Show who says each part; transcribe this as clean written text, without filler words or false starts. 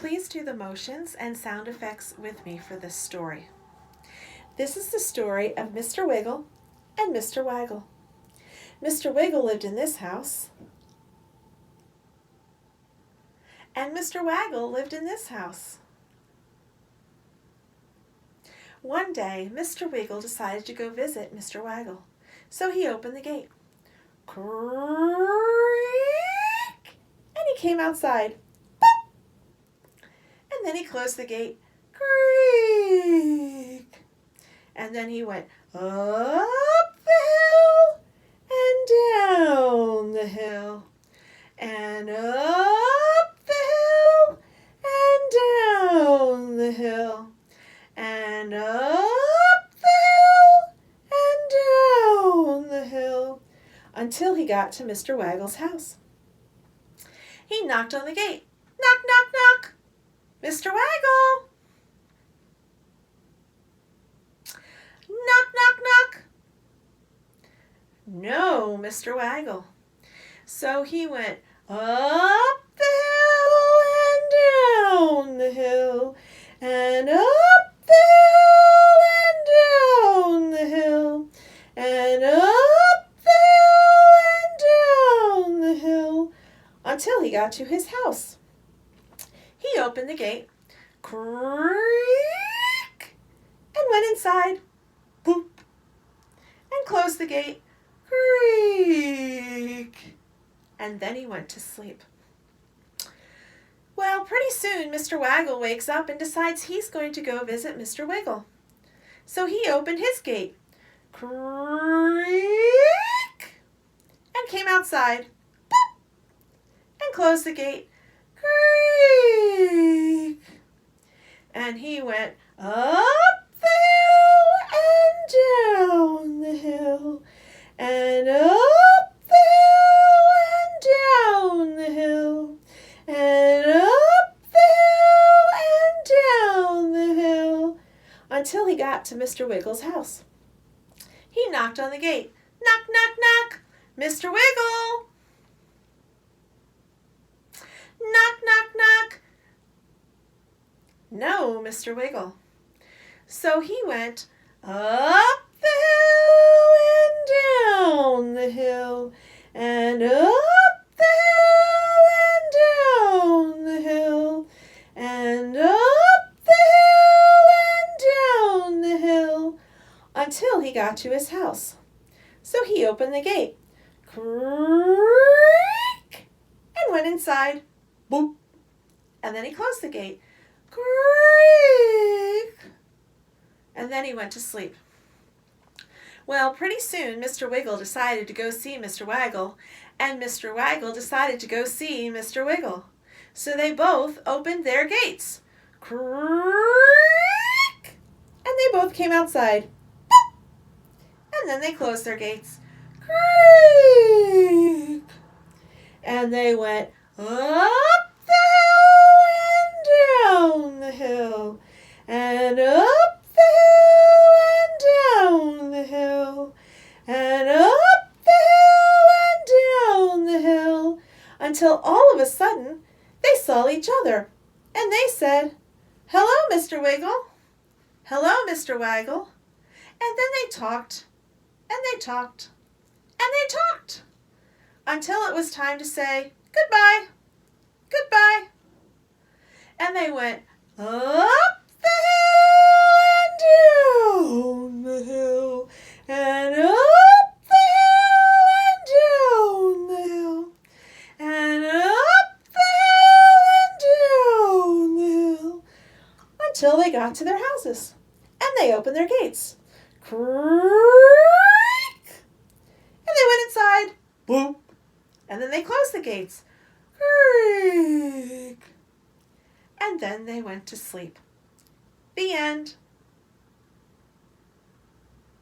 Speaker 1: Please do the motions and sound effects with me for this story. This is the story of Mr. Wiggle and Mr. Waggle. Mr. Wiggle lived in this house, and Mr. Waggle lived in this house. One day, Mr. Wiggle decided to go visit Mr. Waggle, so he opened the gate. Creak! And he came outside. Pop! And then he closed the gate. Creak! And then he went up the hill and down the hill and up the hill and down the hill and up the hill and down the hill until he got to Mr. Waggle's house. He knocked on the gate. Knock, knock, knock. Mr. Waggle. Knock, knock, knock. No, Mr. Waggle. So he went up the hill and down the hill and up the hill and down the hill and up the hill and down the hill until he got to his house. He opened the gate, creak, and went inside, boop, and closed the gate, creak, and then he went to sleep. Well, pretty soon Mr. Waggle wakes up and decides he's going to go visit Mr. Wiggle. So he opened his gate, creak, and came outside, boop, and closed the gate, creak, and he went up the hill and down the hill and up the hill and down the hill and up the hill and down the hill until he got to Mr. Wiggle's house. He knocked on the gate. Knock, knock, knock. Mr. Wiggle. Knock, knock, knock. No, Mr. Wiggle. So he went up the hill and down the hill and up the hill and down the hill and up the hill and down the hill until he got to his house. So he opened the gate, creak, and went inside, boop, and then he closed the gate, creak, and then he went to sleep. Well, pretty soon Mr. Wiggle decided to go see Mr. Waggle, and Mr. Waggle decided to go see Mr. Wiggle. So they both opened their gates, creak, and they both came outside, boop, and then they closed their gates, creak, and they went up the hill and down the hill and up the hill and down the hill and up the hill and down the hill until all of a sudden they saw each other and they said, "Hello, Mr. Wiggle. Hello, Mr. Waggle." And then they talked and they talked and they talked until it was time to say goodbye, goodbye. And they went up the hill and down the hill and up the hill and down the hill and up the hill and down the hill until they got to their houses and they opened their gates. Creak! And they went inside. Boop! And then they closed the gates. Creak! And then they went to sleep. The end.